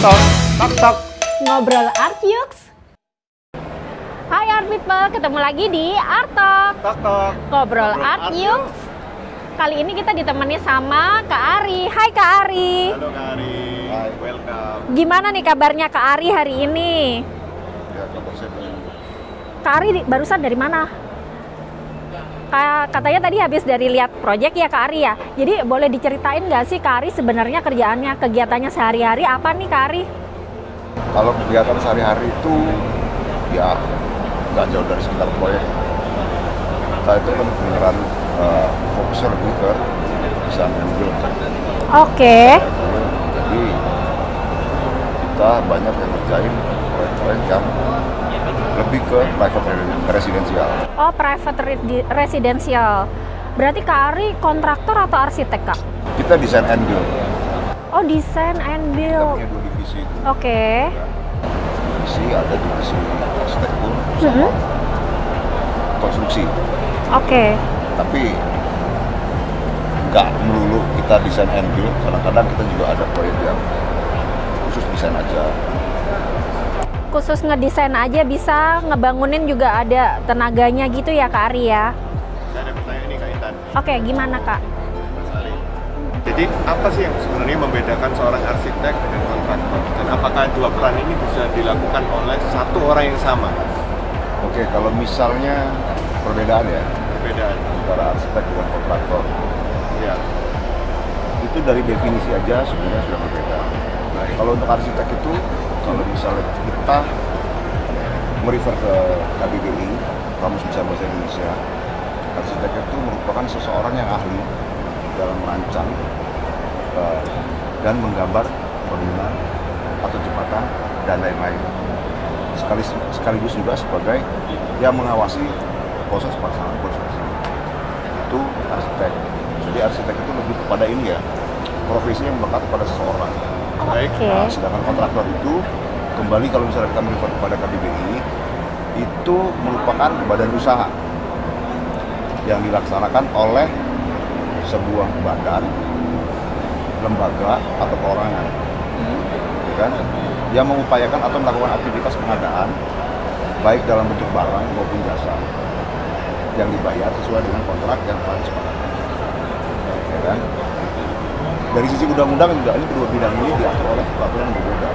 tok, tok tok. Ngobrol Art Yux. Hai Art People, ketemu lagi di Art Talk. Tok tok. Ngobrol Art Yux. Kali ini kita ditemani sama Kak Ari. Hai Kak Ari. Halo Kak Ari. Hai, welcome. Gimana nih kabarnya Kak Ari hari ini? Ya, kabar saya baik. Kak Ari barusan dari mana? Katanya tadi habis dari lihat proyek ya Kak Ari ya. Jadi boleh diceritain nggak sih Kak Ari sebenarnya kerjaannya, kegiatannya sehari-hari apa nih Kak Ari? Kalau kegiatan sehari-hari itu ya nggak jauh dari sekitar proyek. Kita itu kan beneran fokusnya lebih ke desain and build. Oke. Jadi kita banyak yang ngerjain proyek-proyek yang lebih ke private residential. Oh, private residential. Berarti Kak Ari kontraktor atau arsitek Kak? Kita desain and build. Oh, desain and Kita build. punya dua divisi itu. Oke. Divisi ada divisi arsitektur sama konstruksi. Oke. Tapi nggak melulu kita desain and build. Kadang-kadang kita juga ada proyek yang khusus desain aja. Khusus ngedesain aja bisa, ngebangunin juga ada tenaganya gitu ya Kak Ari ya? Saya ada pertanyaan nih Kak Intan. Oke, gimana Kak? Mas Ari. Jadi apa sih yang sebenarnya membedakan seorang arsitek dengan kontraktor? Dan apakah dua peran ini bisa dilakukan oleh satu orang yang sama? Oke, kalau misalnya perbedaan ya Perbedaan. antara arsitek dengan kontraktor, Ya. itu dari definisi aja sebenarnya sudah berbeda. Nah, kalau untuk arsitek itu, kalau misalnya kita merefer ke KBBI, Kamus Besar Bahasa Indonesia, arsitek itu merupakan seseorang yang ahli dalam merancang dan menggambar bangunan atau jembatan dan lain-lain. Sekaligus juga sebagai yang mengawasi proses pelaksanaan konstruksi. Itu arsitek. Jadi arsitek itu lebih kepada ini ya, profesinya melekat kepada seseorang. Baik. Oke. Nah, sedangkan kontraktor itu kembali kalau misalnya kita merefer kepada KBBI, itu merupakan badan usaha yang dilaksanakan oleh sebuah badan, lembaga atau perorangan, ya kan, yang mengupayakan atau melakukan aktivitas pengadaan baik dalam bentuk barang maupun jasa yang dibayar sesuai dengan kontrak yang telah disepakati, ya kan. Dari sisi undang-undang juga ini kedua bidang ini diatur oleh peraturan yang berbeda.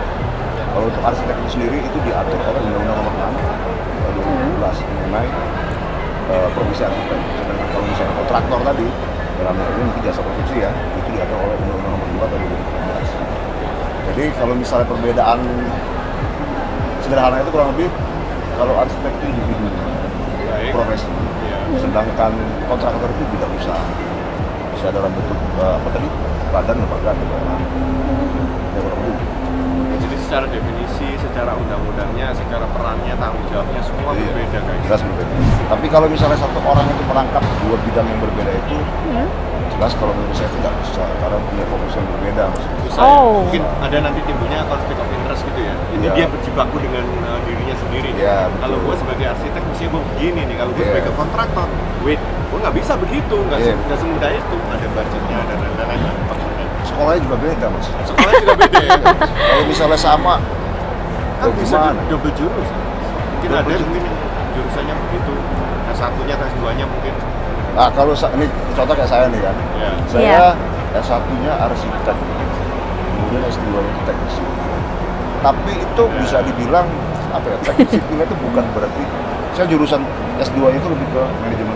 Kalau untuk arsitek itu sendiri itu diatur oleh Undang-Undang Nomor 6 tahun 2012 mengenai profesi arsitek. Sedangkan kalau misalnya kontraktor tadi dalam hal ini mungkin jasa konstruksi ya, itu diatur oleh Undang-Undang Nomor 2 tahun 2013. Jadi kalau misalnya perbedaan sederhana itu kurang lebih kalau arsitek itu individu Baik. profesi, Ya. sedangkan kontraktor itu bidang usaha. Bisa dalam bentuk apa tadi? Badan, lembaga, atau orang. Ya, kurang lebih. Jadi secara definisi, secara undang-undangnya, secara perannya, tanggung jawabnya semua Iya, berbeda guys. jelas berbeda. Tapi kalau misalnya satu orang itu merangkap dua bidang yang berbeda itu, jelas kalau menurut saya tidak bisa karena punya fokus yang berbeda. Maksudnya. Susah ya? Oh. Mungkin ada nanti timbulnya konflik of interest gitu ya. Jadi Iya. dia berjibaku dengan dirinya sendiri. Iya, Kalau betul. gue sebagai arsitek mestinya gue begini nih. Kalau gue Iya. sebagai kontraktor, wait, gue nggak bisa begitu, Iya. nggak semudah itu. Ada budgetnya, ada lain-lain. Sekolahnya juga beda mas. Sekolahnya juga beda ya. Kalau misalnya sama, Kan bisa gimana? double jurus. Mungkin Double ada yang jurus. mungkin jurusannya begitu. S1-nya, S2-nya mungkin. Nah kalau ini contoh kayak saya nih kan, Ya. saya S1-nya arsitek, kemudian S2-nya itu teknik sipil. Tapi itu bisa dibilang apa ya, teknik sipilnya itu bukan berarti saya jurusan S2 itu lebih ke manajemen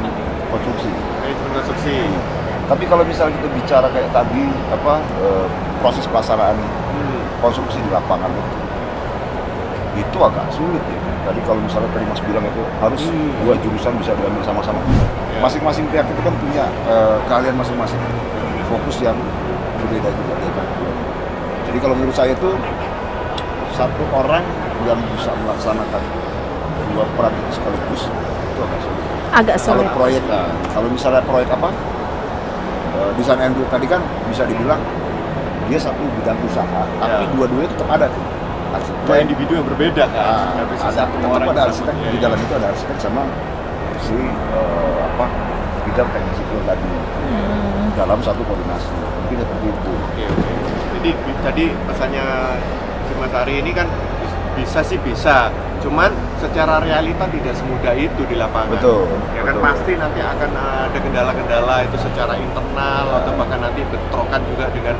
konstruksi. Manajemen konstruksi. Tapi kalau misalnya kita bicara kayak tadi apa proses pelaksanaan konstruksi di lapangan itu agak sulit ya. Tadi kalau misalnya tadi Mas bilang itu harus dua jurusan bisa diambil sama-sama. Masing-masing pihak itu kan punya keahlian masing-masing, fokus yang berbeda juga. Ya kan? Jadi kalau menurut saya itu satu orang yang bisa melaksanakan dua peran itu sekaligus itu agak sulit. Agak Kalau sulit. proyek, kalau misalnya proyek apa? Desain and build tadi kan bisa dibilang dia satu bidang usaha, tapi dua-duanya tetap ada tuh. Dua individu yang berbeda kan. Nggak bisa Ada, satu tetap orang ada yang arsitek sama. di dalam itu ada arsitek sama si apa bidang teknik sipil tadi dalam satu koordinasi mungkin seperti itu. Oke. Jadi tadi pesannya si si Mas Ari ini kan bisa sih bisa, cuman secara realita tidak semudah itu di lapangan. Betul. Ya kan betul. pasti nanti akan ada kendala-kendala itu secara internal atau bahkan nanti bentrokan juga dengan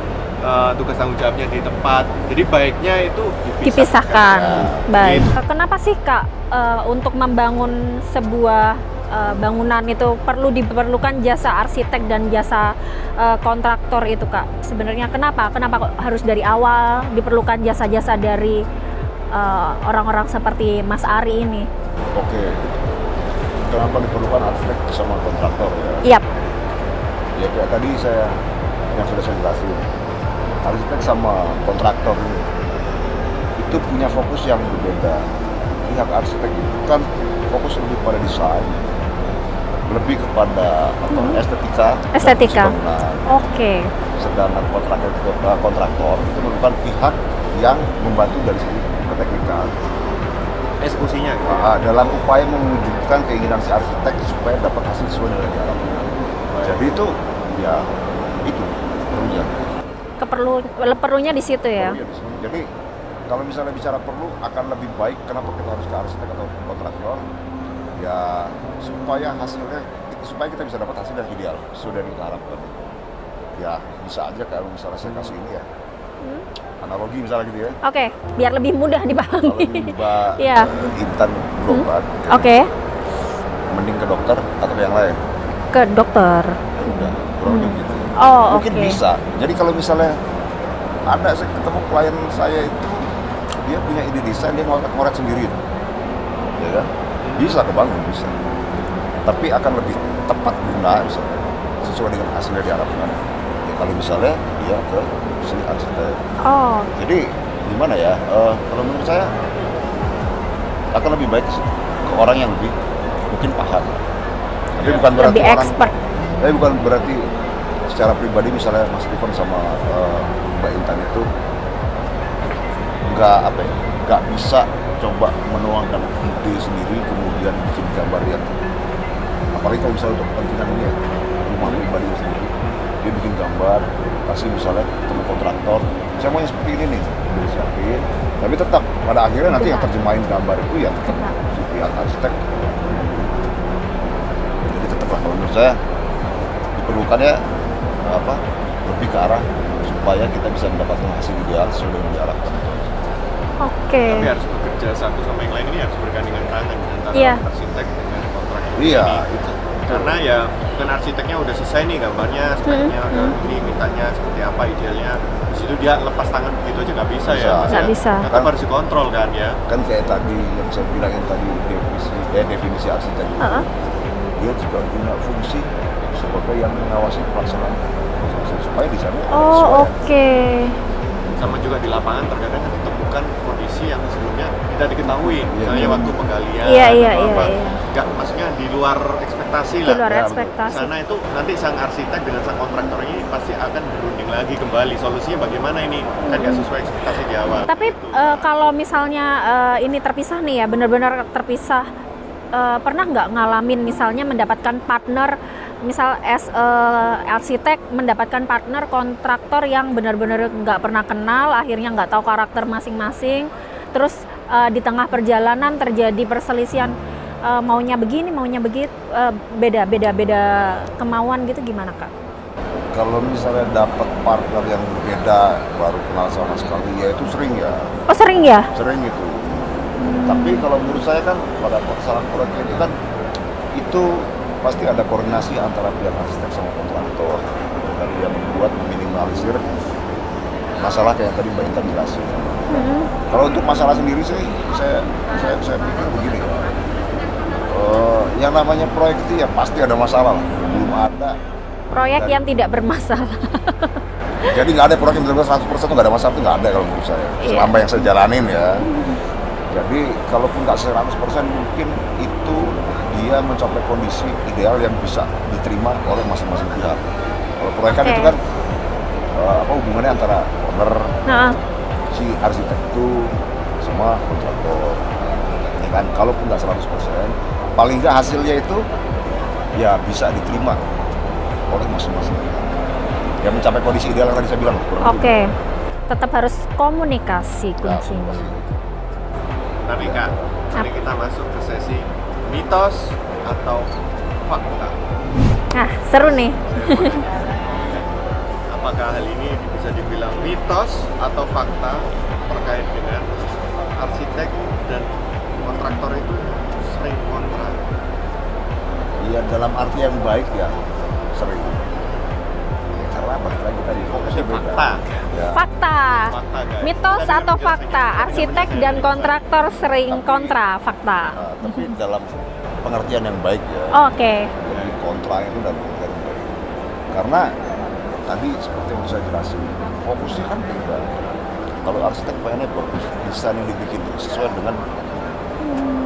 tugas tanggung jawabnya di tempat. Jadi baiknya itu Dipisahkan. Ya. Baik. Gitu. Kenapa sih Kak untuk membangun sebuah bangunan itu diperlukan jasa arsitek dan jasa kontraktor itu Kak? Sebenarnya kenapa kok harus dari awal diperlukan jasa-jasa dari orang-orang seperti Mas Ari ini? Oke. Kenapa diperlukan arsitek sama kontraktor ya? Yap. Ya kayak tadi yang sudah saya jelasin. Arsitek sama kontraktor itu punya fokus yang berbeda. Pihak arsitek itu kan fokus lebih pada desain, lebih kepada estetika bangunan. Oke. Sedangkan kontraktor itu merupakan pihak yang membantu dari segi keteknikan eksekusinya gitu. dalam upaya mewujudkan keinginan si arsitek supaya dapat hasil sesuai dengan yang diharapkan. Jadi itu ya itu perlunya. Perlunya di situ ya. Perlunya di sini. Jadi kalau misalnya bicara perlu akan lebih baik, kenapa kita harus ke arsitek atau kontraktor? Ya supaya kita bisa dapat hasil yang ideal sesuai dengan yang kita harapkan. Ya bisa aja kalau misalnya saya kasih ini ya. Analogi misalnya gitu ya. Oke, biar lebih mudah Kalau dipahami. Mbak Iya. Intan berobat, Oke, mending ke dokter atau yang lain? ke dokter. Ya udah, kurang lebih gitu. Oh, Mungkin oke. bisa. Jadi kalau misalnya saya ketemu klien saya itu, dia punya ide desain, dia ngoret sendiri, ya kan? Bisa kebangun, bisa. Tapi akan lebih tepat guna misalnya, sesuai dengan hasil yang diharapkan. Ya, kalau misalnya dia ke si arsitek. Oh, Jadi gimana ya? Kalau menurut saya akan lebih baik ke orang yang lebih mungkin paham. Tapi Ya, bukan berarti lebih expert. Tapi bukan berarti secara pribadi misalnya Mas Stephen sama Mbak Intan itu nggak bisa coba menuangkan ide sendiri kemudian bikin gambar yang apalagi kalau misalnya untuk kepentingan ini ya rumah pribadi sendiri, dia bikin gambar kasih misalnya ketemu kontraktor, saya maunya seperti ini nih, dia siapin, tapi tetap pada akhirnya nanti yang terjemahin gambar itu ya tetap si pihak arsitek. Jadi tetaplah kalau menurut saya diperlukannya lebih ke arah supaya kita bisa mendapatkan hasil ideal sesuai dengan diharapkan. Oke. Tapi harus bekerja satu sama yang lain, ini harus bergandengan tangan antara Iya. arsitek dengan kontraktor. Iya, ini. itu. Karena ya kan arsiteknya udah selesai nih gambarnya, speknya udah ini, mintanya seperti apa idealnya. Di situ dia lepas tangan begitu aja nggak bisa ya, Mas, Nggak ya. bisa. Tetap harus dikontrol kan ya. Kan kayak tadi yang saya bilangin tadi definisi arsitek itu, dia juga punya fungsi sebagai yang mengawasi pelaksanaan supaya di sana Oh, sesuai. oke. Sama juga di lapangan terkadang ditemukan kondisi yang sebelumnya tidak diketahui, misalnya waktu penggalian Iya, atau apa. iya. Nggak, maksudnya di luar ekspektasi Di lah. luar Ya, ekspektasi. Sana itu nanti sang arsitek dengan sang kontraktor ini pasti akan berunding lagi kembali solusinya bagaimana ini kan nggak sesuai ekspektasi di awal. Tapi Gitu. kalau misalnya ini terpisah nih ya, benar-benar terpisah, pernah nggak ngalamin misalnya mendapatkan partner, misal arsitek mendapatkan partner kontraktor yang benar-benar nggak pernah kenal, akhirnya nggak tahu karakter masing-masing, terus di tengah perjalanan terjadi perselisihan, maunya begini, maunya begitu, beda kemauan gitu, gimana Kak? Kalau misalnya dapat partner yang berbeda baru kenal sama sekali, ya itu sering ya, Oh sering ya? sering itu. Tapi kalau menurut saya kan pada pelaksanaan proyek ini kan itu pasti ada koordinasi antara pihak arsitek sama kontraktor dan yang membuat meminimalisir masalah kayak tadi Mbak Intan jelasin. Kalau untuk masalah sendiri sih saya pikir begini ya. Yang namanya proyek itu ya pasti ada masalah lah. Belum ada Proyek yang tidak bermasalah. jadi nggak ada proyek yang benar-benar 100% nggak ada masalah, itu nggak ada kalau menurut saya selama yang saya jalanin ya. Jadi kalaupun nggak 100% mungkin itu dia mencapai kondisi ideal yang bisa diterima oleh masing-masing pihak. Kalau proyek kan Oke. itu kan hubungannya antara owner, Nah, si arsitek itu sama kontraktor. Ya kan, kalaupun nggak 100%, paling nggak hasilnya itu ya bisa diterima oleh masing-masing pihak. Ya mencapai kondisi ideal yang tadi saya bilang. kurang lebih. oke. Tetap harus komunikasi Ya, kuncinya. pasti gitu. Tapi Kak, mari kita masuk ke sesi mitos atau fakta. Nah, seru nih. Apakah hal ini bisa dibilang mitos atau fakta terkait dengan arsitek dan kontraktor itu sering kontra? Iya, dalam arti yang baik ya sering. Ya, karena balik lagi tadi fokusnya beda. Fakta. Ya. Fakta. Fakta, guys. Mitos Tadi atau biasanya- fakta? Arsitek dan kontraktor sering kontra. Fakta. Tapi dalam pengertian yang baik ya. Oke. Jadi kontra itu dalam pengertian yang baik. Karena tadi seperti yang saya jelasin, fokusnya kan beda. Kalau arsitek pengennya bagus, desain yang dibikin sesuai dengan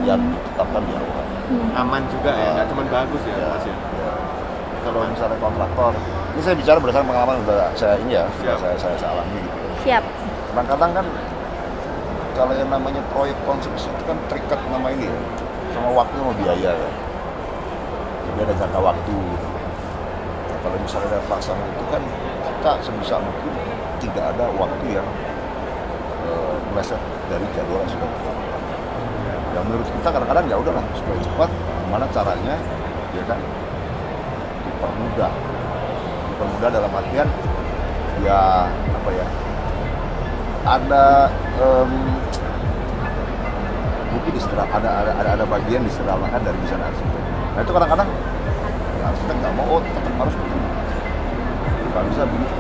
yang ditetapkan di awal. Aman juga ya, nggak cuma bagus ya, Mas ya. Ya. Kalau misalnya kontraktor, ini saya bicara berdasarkan pengalaman udah saya ini ya, Siap. saya alami gitu. Siap. Kadang-kadang kan kalau yang namanya proyek konstruksi itu kan terikat nama ini ya, sama waktu sama biaya ya. Jadi ada jangka waktu. Nah, kalau misalnya ada pelaksanaan itu kan kita sebisa mungkin tidak ada waktu yang meleset dari jadwal yang sudah ditetapkan. Yang menurut kita kadang-kadang ya udahlah supaya cepat, gimana caranya, ya kan dipermudah dalam artian ya apa ya, ada mungkin ada bagian disederhanakan dari desain arsitek. Nah itu kadang-kadang ya, arsitek nggak mau, tetap harus begini, nggak bisa begitu.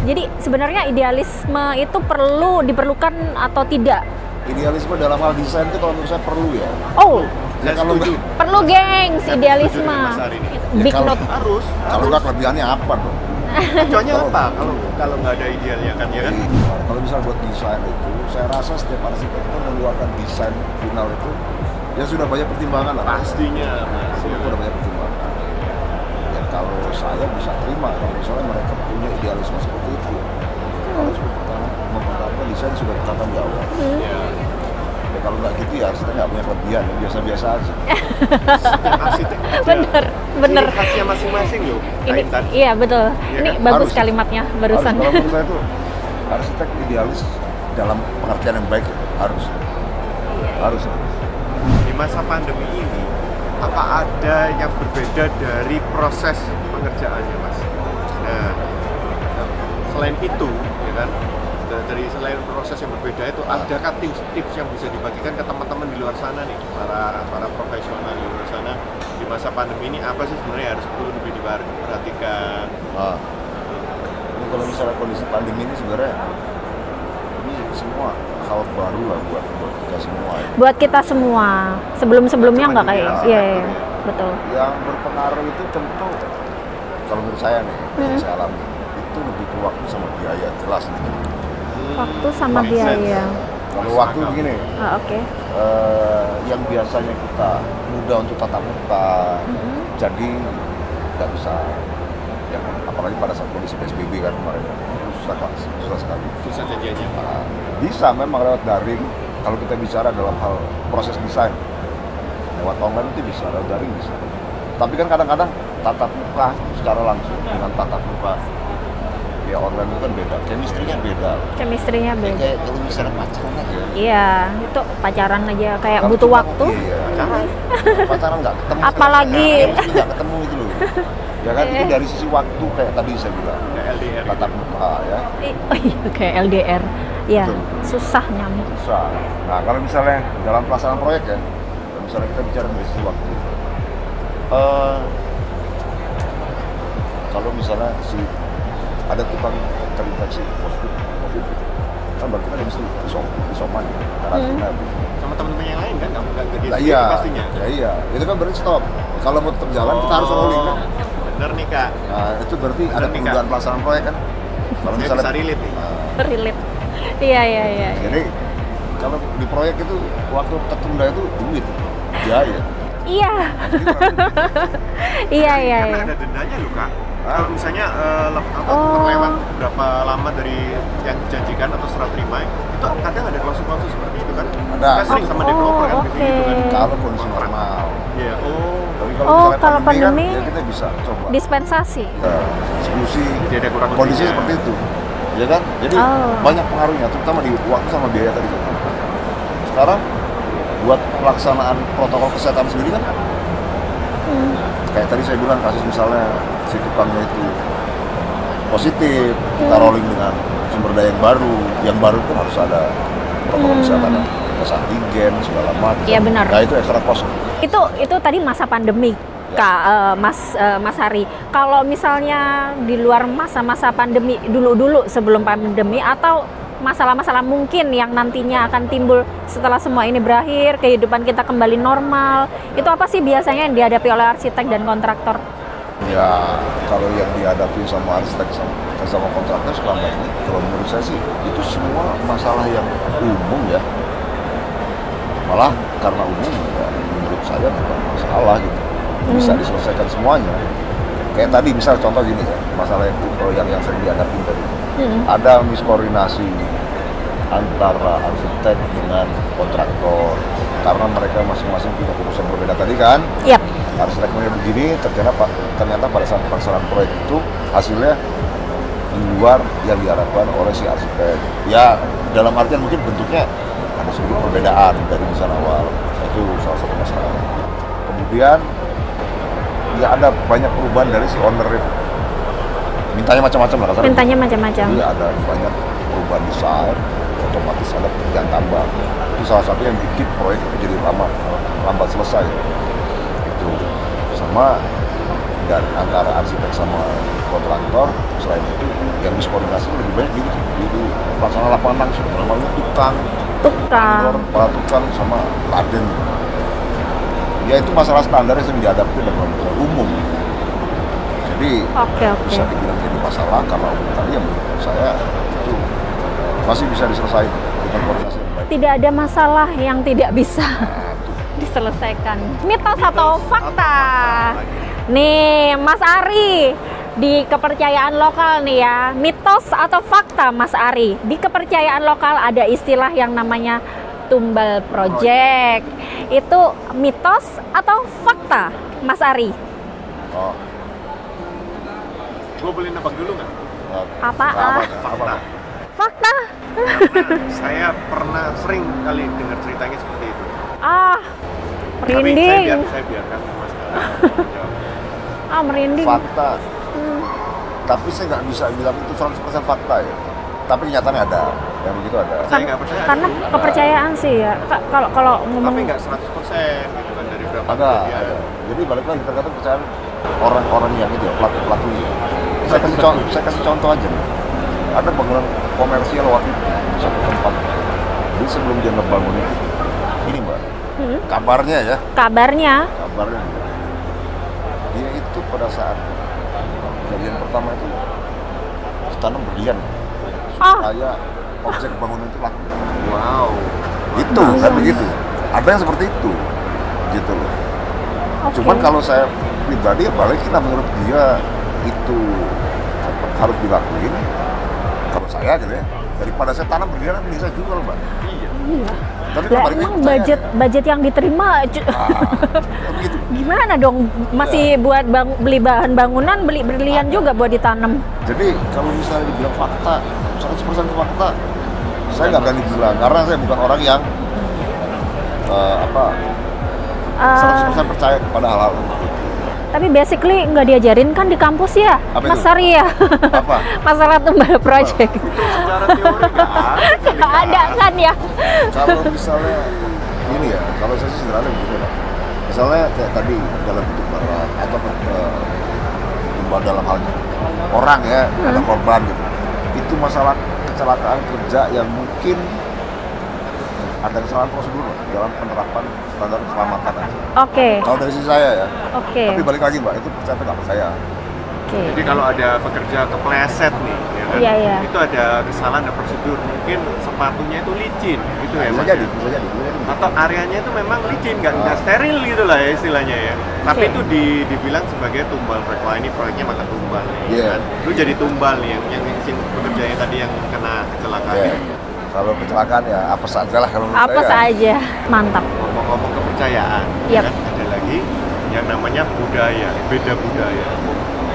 Jadi sebenarnya idealisme itu diperlukan atau tidak? Idealisme dalam hal desain itu kalau menurut saya perlu ya. Oh, Ya Saya kalau setuju. perlu gengs Saya idealisme. setuju dengan Mas Ari ini. Big Ya, kalau- note. Harus. kalau nggak kelebihannya apa dong? Tujuannya apa? Kalau nggak ada idealnya kan ya kan? Jadi, kalau misal buat desain itu, saya rasa setiap arsitek itu mengeluarkan desain final itu ya sudah banyak pertimbangan lah. Pastinya, Mas. Itu udah banyak pertimbangan. Ya kalau saya bisa terima kalau misalnya mereka punya idealisme seperti itu. Harus mempertahankan desain sudah ditetapkan di awal. Ya. Ya kalau nggak gitu ya arsitek nggak punya kelebihan, ya biasa-biasa aja. Setiap arsitek ada Bener. ciri khasnya masing-masing loh. Ini Kaitan. iya betul. Iya Ini kan? bagus Harus. kalimatnya barusan. Harus, kalau menurut saya itu arsitek idealis dalam pengertian yang baik ya, harus. Di masa pandemi ini, apa ada yang berbeda dari proses pengerjaannya, Mas? Nah, selain itu, ya kan, dari selain proses yang berbeda itu, adakah tips-tips yang bisa dibagikan ke teman-teman di luar sana nih, para profesional di luar sana di masa pandemi ini apa sih sebenarnya harus perlu lebih diperhatikan? Nah, ini kalau misalnya kondisi pandemi ini sebenarnya ini semua hal baru lah buat kita semua ya. Buat kita semua. Sebelum-sebelumnya Cuma nggak kayak. dunia Iya, arsitektur iya, ya. betul. Yang berpengaruh itu tentu kalau menurut saya nih, yang saya alami itu lebih ke waktu sama biaya, jelas gitu. Waktu sama Make sense. biaya. Kalau waktu begini, Oke. yang biasanya kita mudah untuk tatap muka, jadi nggak bisa. Ya, apalagi pada saat kondisi PSBB kan kemarin, susah sekali. Susah janjiannya. Nah, bisa memang lewat daring. Kalau kita bicara dalam hal proses desain, lewat online itu bisa, lewat daring bisa. Tapi kan kadang-kadang tatap muka secara langsung dengan tatap muka ya online itu kan beda, chemistry-nya beda. Chemistry-nya Ya, beda. kayak kalau misalnya pacaran aja. Iya, itu pacaran aja kayak Kalau butuh cuma- waktu. Iya, pacaran nggak ketemu. Apalagi. chemistry nggak ketemu itu loh. Ya kan itu dari sisi waktu kayak tadi saya bilang. Kayak LDR. Tatap muka ya. Oh iya, kayak LDR. Iya, Betul. susah nyambung. Susah. Nah, kalau misalnya dalam pelaksanaan proyek ya, kalau misalnya kita bicara dari sisi waktu, kalau misalnya ada tukang terinfeksi COVID, kan berarti kan mesti isoman, karantina. Sama teman-teman yang lain kan nggak jadi Nah, sendiri iya, pastinya. ya iya, itu kan berarti stop. Kalau mau tetap jalan kita harus rolling kan. Bener nih Kak. Nah, itu berarti Benar ada nih, penundaan Kak. pelaksanaan proyek kan. Kalau Saya misalnya bisa relate nih. Relate. Iya, iya. jadi kalau di proyek itu waktu tertunda itu duit, biaya. Iya. Iya, iya, Karena iya. ada dendanya loh Kak. Ah. Kalau misalnya Oh. terlewat berapa lama dari yang dijanjikan atau serah terima, itu kadang ada klausul-klausul seperti itu kan. Ada. Kita sering sama Oh, developer kan oke. gitu kan. Kalau kondisi normal. Iya. Oh. Tapi Oh, misalnya kalau pandemi, kan, ya kita bisa coba. Dispensasi. Ya, diskusi Jadi ada kurang kondisi lebihnya. seperti itu. ya kan? Jadi banyak pengaruhnya, terutama di waktu sama biaya tadi. Sekarang buat pelaksanaan protokol kesehatan sendiri kan, kayak tadi saya bilang kasus misalnya si tukangnya itu positif, kita rolling dengan sumber daya yang baru kan harus ada protokol kesehatan, tes antigen segala macam. Iya benar. Nah itu extra cost. Itu tadi masa pandemi. Kak, Mas Hari, kalau misalnya di luar masa-masa pandemi dulu sebelum pandemi atau masalah-masalah mungkin yang nantinya akan timbul setelah semua ini berakhir, kehidupan kita kembali normal, itu apa sih biasanya yang dihadapi oleh arsitek dan kontraktor? Ya, kalau yang dihadapi sama arsitek sama kontraktor selama ini, kalau menurut saya sih itu semua masalah yang umum ya. Malah karena umum ya, menurut saya bukan masalah gitu. Bisa diselesaikan semuanya. Kayak tadi misal contoh gini ya, masalah yang sering dihadapi tadi. Ada miskoordinasi antara arsitek dengan kontraktor karena mereka masing-masing punya keputusan berbeda tadi kan. Yep. Arsiteknya begini, ternyata pada saat pelaksanaan proyek itu hasilnya di luar yang diharapkan oleh si arsitek. Ya dalam artian mungkin bentuknya ada sedikit perbedaan dari desain awal. Itu salah satu masalah. Kemudian ya ada banyak perubahan dari si owner itu. Mintanya macam-macam lah kasarnya. Mintanya macam-macam. Jadi ada banyak perubahan desain, otomatis ada pekerjaan tambah. Itu salah satu yang bikin proyek itu jadi lambat selesai. Itu sama dan antara arsitek sama kontraktor selain itu yang miskoordinasi lebih banyak di pelaksanaan lapangan langsung. Namanya tukang, para tukang sama laden. Ya itu masalah standar yang dihadapi dalam umum. Jadi bisa dibilang jadi masalah karena umum tadi yang menurut saya itu masih bisa diselesaikan dengan koordinasi yang baik. Tidak ada masalah yang tidak bisa diselesaikan. Mitos atau fakta? Nih Mas Ari, di kepercayaan lokal nih ya, mitos atau fakta Mas Ari? Di kepercayaan lokal ada istilah yang namanya tumbal project. Itu mitos atau fakta, Mas Ari? Oh. Gue boleh nebak dulu nggak? Apa? Fakta. Fakta? Karena saya pernah sering kali dengar ceritanya seperti itu. Merinding. Tapi saya biarkan Mas jawab. Merinding. Fakta. Tapi saya nggak bisa bilang itu 100% fakta ya. Tapi kenyataannya ada, yang begitu ada. Saya nggak percaya. Karena kepercayaan sih ya. Kalau ngomong. Tapi nggak 100% gitu kan dari berapa ada. Jadi balik lagi tergantung kepercayaan orang-orang yang itu ya, pelakunya. Saya kasih contoh aja nih. Ada bangunan komersial waktu itu di satu tempat. Jadi sebelum dia ngebangun itu, ini Mbak, kabarnya dia itu pada saat kejadian pertama itu ditanam berlian. Supaya objek bangunan itu laku. Wow. Itu kan begitu. Ada yang seperti itu, gitu loh. Cuman kalau saya pribadi balikin lah, menurut dia itu harus dilakuin. Kalau saya gitu ya, daripada saya tanam berlian mending saya jual Mbak. Iya. Tapi lah emang budget yang diterima begitu. Gimana dong? Masih buat beli bahan bangunan, beli berlian juga buat ditanam. Jadi kalau misalnya dibilang fakta, 100% fakta, saya nggak berani bilang karena saya bukan orang yang 100% percaya kepada hal-hal itu. Tapi basically nggak diajarin kan di kampus ya, Mas Sari ya? Apa? Masalah tumbal project. Secara teori nggak ada kan ya? Kalau misalnya ini ya, kalau saya sih sederhana begini lah. Misalnya kayak tadi dalam bentuk barang atau tumbal dalam halnya orang ya, ada korban gitu. Itu masalah kecelakaan kerja yang mungkin ada kesalahan prosedur dalam penerapan standar keselamatan aja. Kalau dari sisi saya ya. Tapi balik lagi Mbak, itu percaya nggak percaya. Jadi kalau ada pekerja kepleset nih, ya kan? Itu ada kesalahan, ada prosedur. Mungkin sepatunya itu licin, gitu ya Mas? Bisa jadi. Atau areanya itu memang licin, nggak steril gitu lah ya istilahnya ya. Tapi itu dibilang sebagai tumbal proyek. Wah ini proyeknya maka tumbal nih, kan? Lu jadi tumbal nih, yang pekerjanya tadi yang kena kecelakaan. Kalau kecelakaan ya apa saja lah kalau menurut saya. Apa saja, mantap. Ngomong-ngomong kepercayaan, kan ada lagi yang namanya budaya, beda budaya.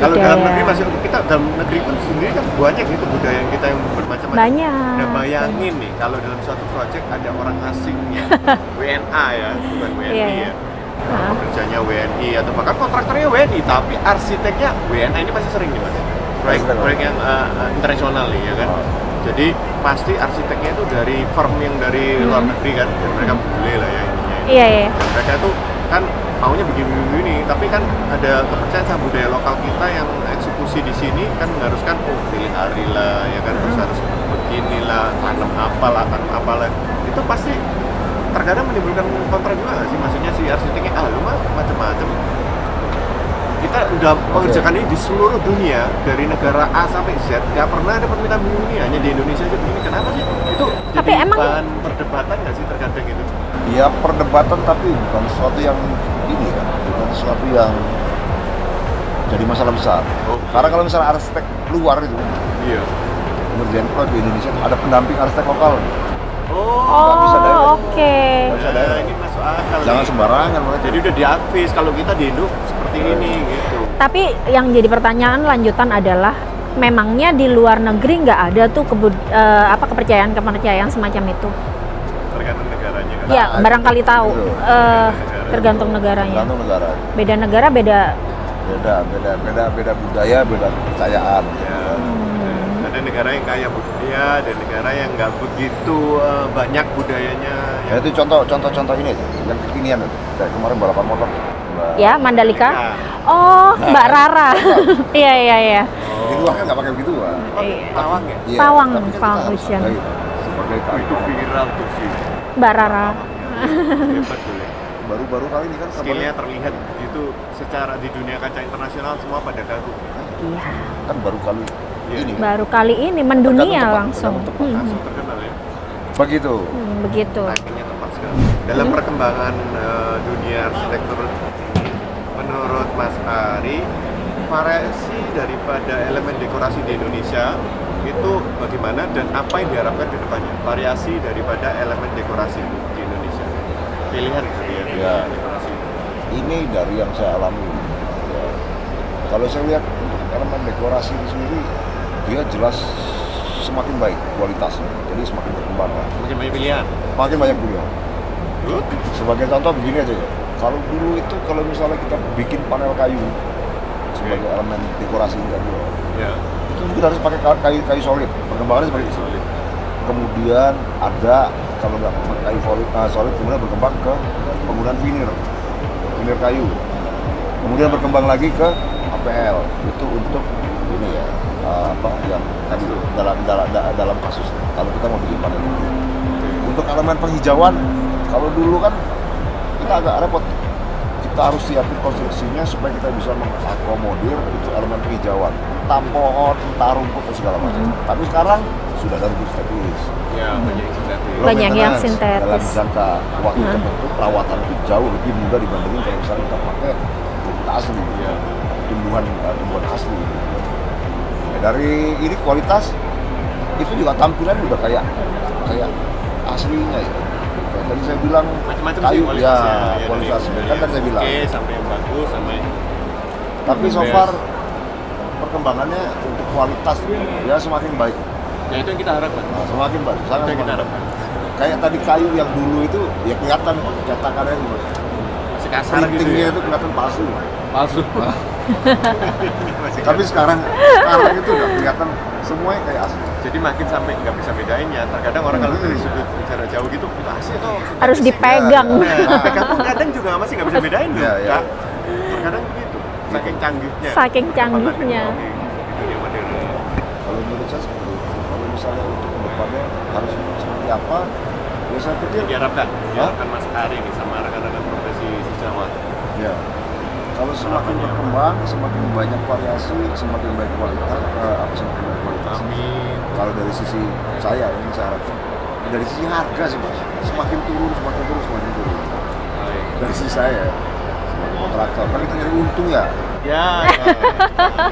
Kalau Budaya. dalam negeri masih kita dalam negeri pun sendiri kan banyak gitu budaya kita yang bermacam-macam. Banyak. Nah bayangin nih kalau dalam suatu proyek ada orang asingnya, WNA ya, bukan WNI Iya, ya. iya. Nah. Pekerjanya WNI atau bahkan kontraktornya WNI, tapi arsiteknya WNA ini pasti sering nih mas. Proyek yang internasional nih ya kan. Jadi pasti arsiteknya itu dari firm yang dari luar negeri kan, ya, mereka boleh lah ya intinya. Iya, iya. Dan mereka tuh kan maunya begini-begini, tapi kan ada kepercayaan sama budaya lokal kita yang eksekusi di sini kan mengharuskan pilih hari lah ya kan, terus harus beginilah, tanam apalah, itu pasti terkadang menimbulkan kontra juga nggak sih, maksudnya si arsiteknya lu mah macam-macam. Kita udah mengerjakan ini di seluruh dunia dari negara A sampai Z, nggak pernah ada permintaan begini, hanya di Indonesia aja begini. Kenapa sih? Itu Tapi jadi emang- bahan perdebatan nggak sih terkadang gitu? Ya perdebatan, tapi bukan sesuatu yang ini ya, bukan sesuatu yang jadi masalah besar. Oh. Karena kalau misalnya arsitek luar itu Iya. ngerjain proyek di Indonesia ada pendamping arsitek lokal. Oh, bisa Oh, direct. oke. Bisa direct. ini masuk akal. Jangan nih. sembarangan mereka. Jadi udah diadvis kalau kita di Indo seperti ini gitu. Tapi yang jadi pertanyaan lanjutan adalah memangnya di luar negeri nggak ada tuh kepercayaan semacam itu? Tergantung negaranya kan. Ya, barangkali tahu. Betul. Tergantung negaranya. Tergantung negara. Beda negara beda. Beda budaya, beda kepercayaan. Ya, ada negara yang kaya budaya, ada negara yang nggak begitu banyak budayanya. Ya itu contoh ini aja, yang kekinian itu. Kayak kemarin balapan motor. Ya, Mandalika. Nah, Oh, Mbak Rara. Iya, iya, iya. Di luar kan nggak pakai begitu, Pak. Tawang ya? Iya, Pawang, tapi kan kita Pawang harus Fusion. pakai itu sebagai Itu kantong. viral tuh sih. Mbak Rara. Hebat tuh ya. Baru-baru kali ini kan Skillnya terlihat gitu secara di dunia kaca internasional semua pada kagum. Iya. kan baru kali Iya. ini. Baru kali ini mendunia Tergantung tempat, langsung. tergantung tempat. Langsung terkenal ya. Begitu. Begitu. Timingnya tepat sekali. Dalam perkembangan dunia arsitektur ini, menurut Mas Ari, variasi daripada elemen dekorasi di Indonesia itu bagaimana dan apa yang diharapkan ke depannya? Variasi daripada elemen dekorasi di Indonesia. Pilihan gitu ya. Ya. Dekorasi. Ini dari yang saya alami. Ya. Kalau saya lihat untuk elemen dekorasi itu sendiri, dia jelas semakin baik kualitasnya. Jadi semakin berkembang. Makin banyak pilihan. Makin banyak pilihan. Good. Sebagai contoh begini aja ya. Kalau dulu itu kalau misalnya kita bikin panel kayu sebagai elemen dekorasi tadi, Ya. itu kita harus pakai kayu solid. Perkembangannya seperti itu. Solid. Kemudian ada kalau nggak pakai kayu solid, kemudian berkembang ke penggunaan veneer kayu. Kemudian berkembang lagi ke APL itu untuk ini ya apa yang tadi dalam kasus kalau kita mau bikin panel. Untuk elemen penghijauan, kalau dulu kan kita agak repot. Kita harus siapin konstruksinya supaya kita bisa mengakomodir itu elemen penghijauan, entah pohon, entah rumput dan segala macam. Tapi sekarang sudah ada rumput sintetis. Ya, banyak yang sintetis. Low Banyak yang maintenance. sintetis. Dalam jangka waktu tertentu perawatan itu jauh lebih mudah dibandingin kalau misalnya kita pakai rumput asli, Ya. tumbuhan asli. Ya, dari ini kualitas itu juga tampilan udah kayak aslinya ya. Kayak tadi saya bilang Macam-macam kayu sih kualitasnya. ya, kualitas dari kan tadi saya bilang. Oke, sampai yang bagus sampai Tapi so best. far perkembangannya untuk kualitas ya semakin baik. Ya itu yang kita harapkan. Nah, semakin baik. Itu Sangat yang kita semakin. harapkan. Kayak tadi kayu yang dulu itu ya kelihatan cetakannya itu. Masih kasar gitu Printingnya ya. itu kelihatan palsu. Palsu. Masih Tapi kasar. sekarang itu udah kelihatan semuanya kayak asli. Jadi makin sampai nggak bisa bedainnya. Terkadang orang kalau dari sudut bicara jauh gitu, itu asli atau sintetis Harus sih? dipegang. Nah, pegang pun kadang juga masih nggak bisa bedain loh. Iya, iya. Kak. Terkadang begitu. Saking canggihnya. Saking canggihnya. Teknologi di dunia modern. Kalau menurut saya seperti itu. Kalau misalnya untuk kedepannya harus seperti apa, ya saya pikir Diharapkan Mas Ari nih sama rekan-rekan profesi sejawat. ya. Kalau semakin berkembang, semakin banyak variasi, semakin baik kualitas, semakin baik kualitas. Amin. Kalau dari sisi saya ini saya harapkan dari sisi harga sih mas, semakin turun. Baik. Dari sisi saya sebagai kontraktor, kan kita nyari untung ya. Ya,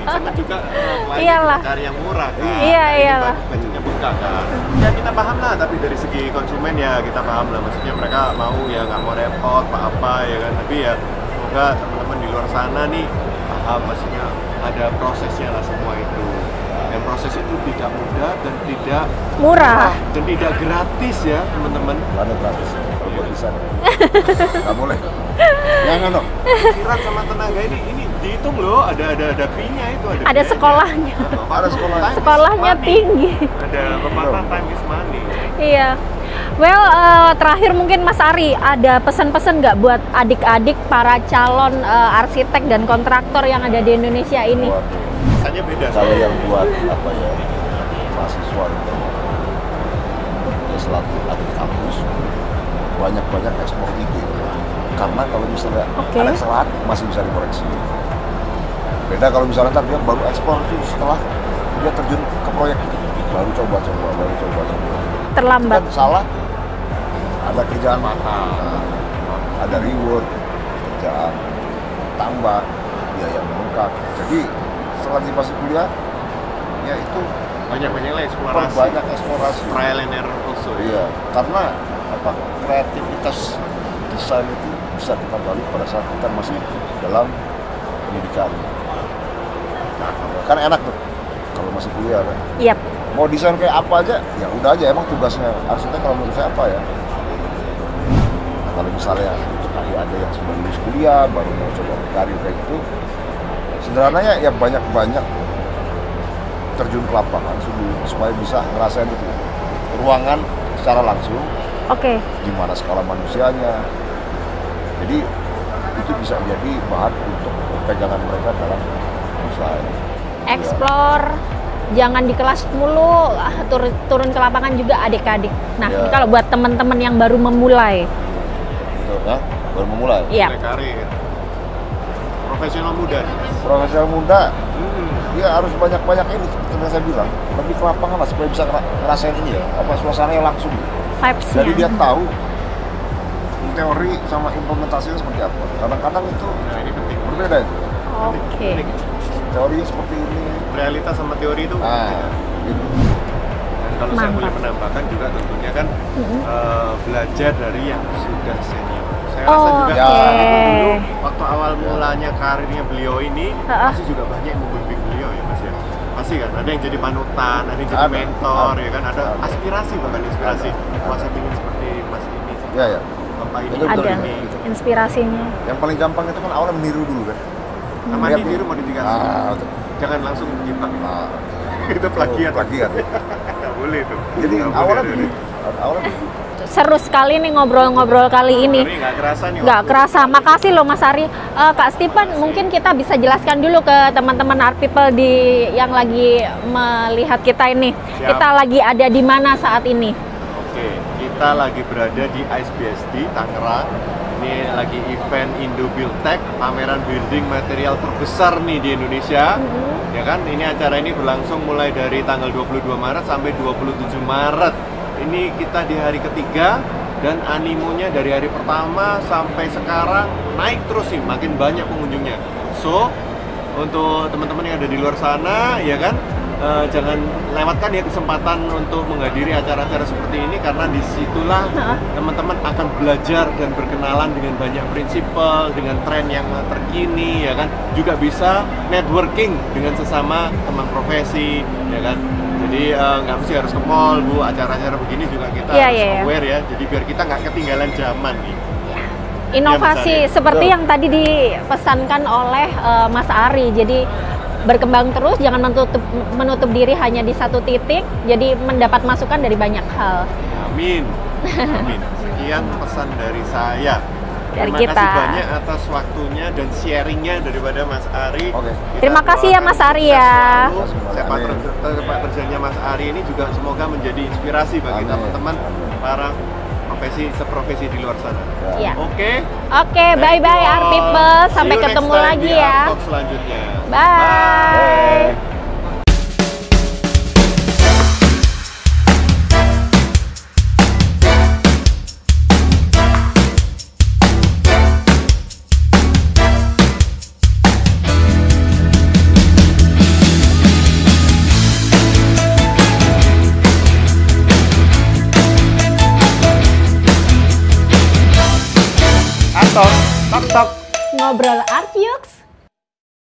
sama juga klien Iyalah. cari yang murah kan. Iya, iyalah. Budgetnya buka kan. Ya kita paham lah, tapi dari segi konsumen ya kita paham lah. Maksudnya mereka mau ya nggak mau repot apa-apa ya kan. Tapi ya semoga teman-teman di luar sana nih paham, maksudnya ada prosesnya lah semua itu. Dan proses itu tidak mudah dan tidak Murah. dan tidak gratis ya teman-teman. Ada gratis kalau buat desain. Nggak boleh. Jangan dong. Pikiran sama tenaga ini dihitung loh, ada fee-nya itu, ada Ada biayanya. sekolahnya. Ada sekolah. Time is Sekolahnya money. tinggi. Ada pepatah time is money. Iya. Well, terakhir mungkin Mas Ari, ada pesan-pesan nggak buat adik-adik para calon arsitek dan kontraktor yang ada di Indonesia ini? Waduh. Rasanya beda. Kalau yang buat apa ya, mahasiswa itu ya selaku adik kampus banyak ekspor ide, karena kalau misalnya Oke. ada kesalahan masih bisa dikoreksi. Beda kalau misalnya ntar dia baru ekspor itu setelah dia terjun ke proyek baru coba. Terlambat. Kan salah, ada kerjaan mahal, ada reward kerjaan, tambah biaya membengkak. Jadi selagi masih kuliah ya itu Banyak-banyaklah eksplorasi. banyak eksplorasi. Trial and error also. Iya, karena apa, kreativitas desain itu bisa kita balik pada saat kita masih dalam pendidikan. Nah, kan enak tuh kalau masih kuliah kan. Yap. Mau desain kayak apa aja, ya udah aja, emang tugasnya arsitek kalau menurut saya apa ya. Nah, kalau misalnya ada yang sudah lulus kuliah baru mau coba karir kayak gitu, sederhananya ya banyak terjun ke lapangan supaya bisa ngerasain itu ruangan secara langsung, Oke. gimana skala manusianya. Jadi itu bisa jadi bahan untuk pegangan mereka dalam desain. Explore, jangan di kelas mulu, turun ke lapangan juga adik-adik. Nah, Ya. ini kalau buat teman-teman yang baru memulai. Gitu, ya, baru memulai. Iya. Mulai karir. Profesional muda. Profesional muda, dia harus banyak ini, seperti yang saya bilang, lebih ke lapangan lah supaya bisa ngerasain ini ya, apa suasananya langsung. Vibes-nya. Jadi dia tahu teori sama implementasinya seperti apa. Kadang-kadang itu Nah, ini penting. berbeda itu. Oke. Teorinya seperti ini. Realitas sama teori itu. Nah, gitu. Dan kalau saya Mantap. boleh menambahkan juga tentunya kan belajar dari yang sudah senior. Saya Oh, rasa juga Ya. saat itu dulu waktu awal mulanya karirnya beliau ini Ha-ha. pasti juga banyak yang membimbing beliau ya Mas ya. Pasti kan ada yang jadi panutan, ada yang jadi Ada. mentor Ada. ya kan, ada Ada. aspirasi bahkan inspirasi. Ada. Wah saya ingin seperti Mas ini, Ya, ya. Bapak ini, Itu Bapak betul. Ada ini. inspirasinya. Yang paling gampang itu kan awalnya meniru dulu kan. Sama Lihat ditiru dulu. modifikasi. betul. Jangan langsung jiplak. Nah, Itu plagiat. Plagiat. Nggak boleh itu. Jadi Nggak boleh awalnya ada begini. ini. Awalnya begini. Seru sekali nih ngobrol-ngobrol kali ini. Nggak kerasa nih. Nggak waktu. kerasa. Makasih loh Mas Ari. Kak Stephen, mungkin kita bisa jelaskan dulu ke teman-teman Art People yang lagi melihat kita ini. Siap. Kita lagi ada di mana saat ini? Oke, kita lagi berada di ISBSD Tangerang. Ini lagi event Indo Build Tech, pameran building material terbesar nih di Indonesia. Ya kan, ini acara ini berlangsung mulai dari tanggal 22 Maret sampai 27 Maret. Ini kita di hari ketiga dan animonya dari hari pertama sampai sekarang naik terus sih, makin banyak pengunjungnya. So, untuk teman-teman yang ada di luar sana, ya kan, jangan lewatkan ya kesempatan untuk menghadiri acara-acara seperti ini karena disitulah teman-teman akan belajar dan berkenalan dengan banyak prinsipal, dengan tren yang terkini, ya kan, juga bisa networking dengan sesama teman profesi, ya kan. Jadi nggak mesti harus ke mall, Bu. Acara-acara begini juga kita Iya, harus iya, iya. aware ya. Jadi biar kita nggak ketinggalan zaman nih. Inovasi Iya, Mas Ari. seperti Betul. yang tadi dipesankan oleh Mas Ari. Jadi berkembang terus, jangan menutup diri hanya di satu titik. Jadi mendapat masukan dari banyak hal. Amin. Amin. Sekian pesan dari saya. Dari Terima kita. kasih banyak atas waktunya dan sharingnya daripada Mas Ari. Oke. Kita Terima kasih ya, doakan Mas Ari, sukses ya. selalu. Sepak terjangnya Mas Ari ini juga semoga menjadi inspirasi bagi Amin. teman-teman para seprofesi di luar sana. Ya. Oke. Oke, bye-bye Art People. Sampai See you ketemu next time lagi di ya. Art Talk selanjutnya. Bye. Art Talk. Talk talk. Ngobrol Art Yux.